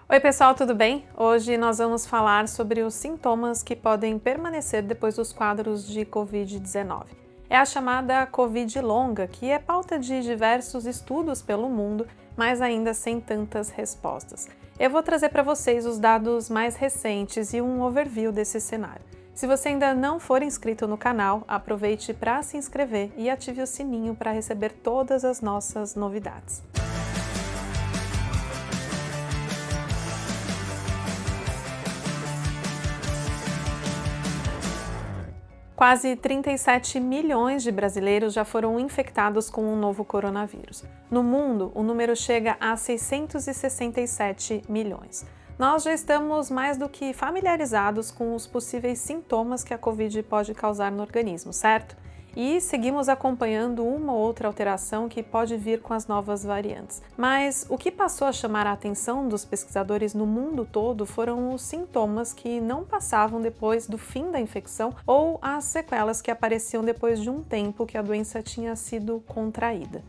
Oi pessoal, tudo bem? Hoje nós vamos falar sobre os sintomas que podem permanecer depois dos quadros de Covid-19. É a chamada Covid longa, que é pauta de diversos estudos pelo mundo, mas ainda sem tantas respostas. Eu vou trazer para vocês os dados mais recentes e um overview desse cenário. Se você ainda não for inscrito no canal, aproveite para se inscrever e ative o sininho para receber todas as nossas novidades. Quase 37 milhões de brasileiros já foram infectados com o novo coronavírus. No mundo, o número chega a 667 milhões. Nós já estamos mais do que familiarizados com os possíveis sintomas que a Covid pode causar no organismo, certo? E seguimos acompanhando uma ou outra alteração que pode vir com as novas variantes. Mas o que passou a chamar a atenção dos pesquisadores no mundo todo foram os sintomas que não passavam depois do fim da infecção ou as sequelas que apareciam depois de um tempo que a doença tinha sido contraída.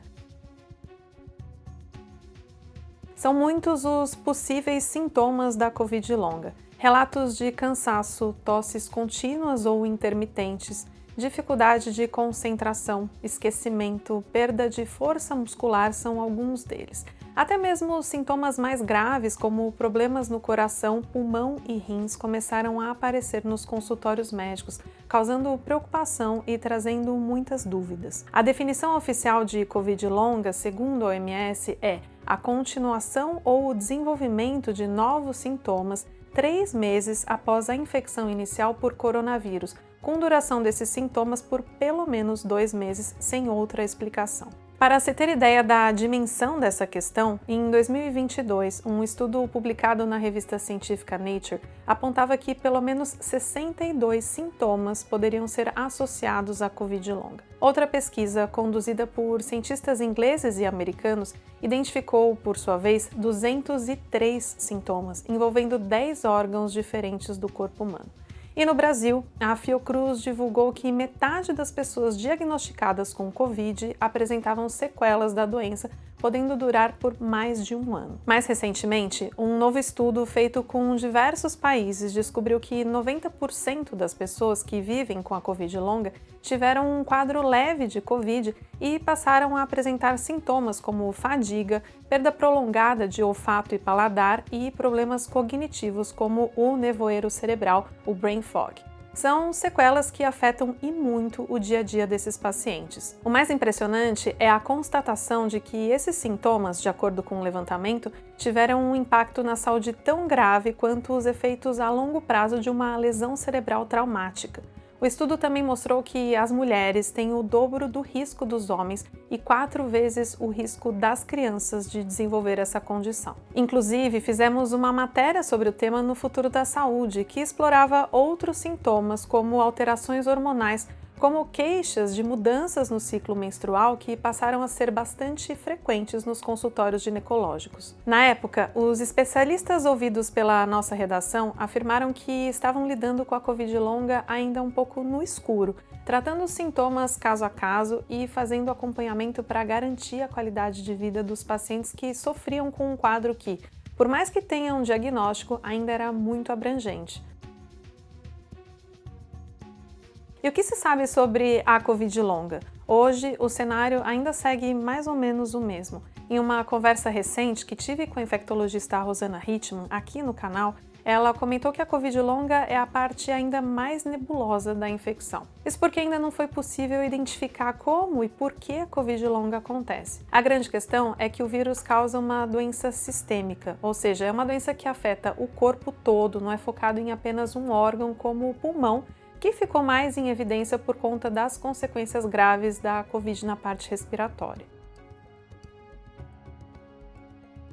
São muitos os possíveis sintomas da Covid longa. Relatos de cansaço, tosses contínuas ou intermitentes, dificuldade de concentração, esquecimento, perda de força muscular são alguns deles. Até mesmo sintomas mais graves, como problemas no coração, pulmão e rins, começaram a aparecer nos consultórios médicos, causando preocupação e trazendo muitas dúvidas. A definição oficial de Covid longa, segundo a OMS, é a continuação ou o desenvolvimento de novos sintomas 3 meses após a infecção inicial por coronavírus, com duração desses sintomas por pelo menos 2 meses, sem outra explicação. Para se ter ideia da dimensão dessa questão, em 2022, um estudo publicado na revista científica Nature apontava que pelo menos 62 sintomas poderiam ser associados à Covid longa. Outra pesquisa, conduzida por cientistas ingleses e americanos, identificou, por sua vez, 203 sintomas, envolvendo 10 órgãos diferentes do corpo humano. E no Brasil, a Fiocruz divulgou que metade das pessoas diagnosticadas com Covid apresentavam sequelas da doença, podendo durar por mais de um ano. Mais recentemente, um novo estudo feito com diversos países descobriu que 90% das pessoas que vivem com a Covid longa tiveram um quadro leve de Covid e passaram a apresentar sintomas como fadiga, perda prolongada de olfato e paladar e problemas cognitivos como o nevoeiro cerebral, o brain fog. São sequelas que afetam e muito o dia a dia desses pacientes. O mais impressionante é a constatação de que esses sintomas, de acordo com o levantamento, tiveram um impacto na saúde tão grave quanto os efeitos a longo prazo de uma lesão cerebral traumática. O estudo também mostrou que as mulheres têm o dobro do risco dos homens e 4 vezes o risco das crianças de desenvolver essa condição. Inclusive, fizemos uma matéria sobre o tema no Futuro da Saúde, que explorava outros sintomas, como alterações hormonais, como queixas de mudanças no ciclo menstrual que passaram a ser bastante frequentes nos consultórios ginecológicos. Na época, os especialistas ouvidos pela nossa redação afirmaram que estavam lidando com a Covid longa ainda um pouco no escuro, tratando os sintomas caso a caso e fazendo acompanhamento para garantir a qualidade de vida dos pacientes que sofriam com um quadro que, por mais que tenha um diagnóstico, ainda era muito abrangente. E o que se sabe sobre a Covid longa? Hoje, o cenário ainda segue mais ou menos o mesmo. Em uma conversa recente que tive com a infectologista Rosana Hitman, aqui no canal, ela comentou que a Covid longa é a parte ainda mais nebulosa da infecção. Isso porque ainda não foi possível identificar como e por que a Covid longa acontece. A grande questão é que o vírus causa uma doença sistêmica, ou seja, é uma doença que afeta o corpo todo, não é focado em apenas um órgão como o pulmão, que ficou mais em evidência por conta das consequências graves da Covid na parte respiratória.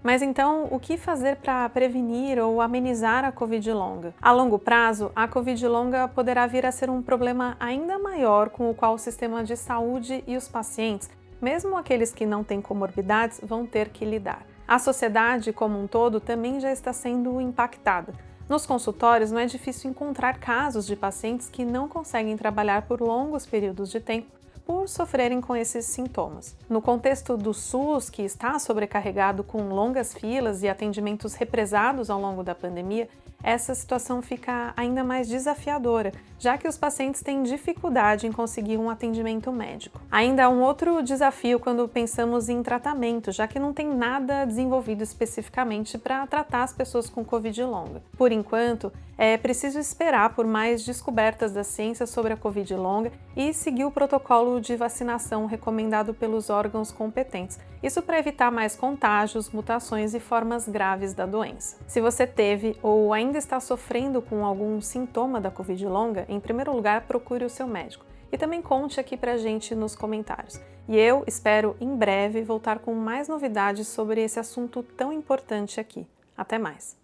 Mas então, o que fazer para prevenir ou amenizar a Covid longa? A longo prazo, a Covid longa poderá vir a ser um problema ainda maior com o qual o sistema de saúde e os pacientes, mesmo aqueles que não têm comorbidades, vão ter que lidar. A sociedade como um todo também já está sendo impactada. Nos consultórios, não é difícil encontrar casos de pacientes que não conseguem trabalhar por longos períodos de tempo por sofrerem com esses sintomas. No contexto do SUS, que está sobrecarregado com longas filas e atendimentos represados ao longo da pandemia, essa situação fica ainda mais desafiadora, já que os pacientes têm dificuldade em conseguir um atendimento médico. Ainda há um outro desafio quando pensamos em tratamento, já que não tem nada desenvolvido especificamente para tratar as pessoas com Covid longa. Por enquanto, é preciso esperar por mais descobertas da ciência sobre a Covid longa e seguir o protocolo de vacinação recomendado pelos órgãos competentes. Isso para evitar mais contágios, mutações e formas graves da doença. Se você teve ou ainda está sofrendo com algum sintoma da Covid longa, em primeiro lugar, procure o seu médico. E também conte aqui pra gente nos comentários. E eu espero em breve voltar com mais novidades sobre esse assunto tão importante aqui. Até mais!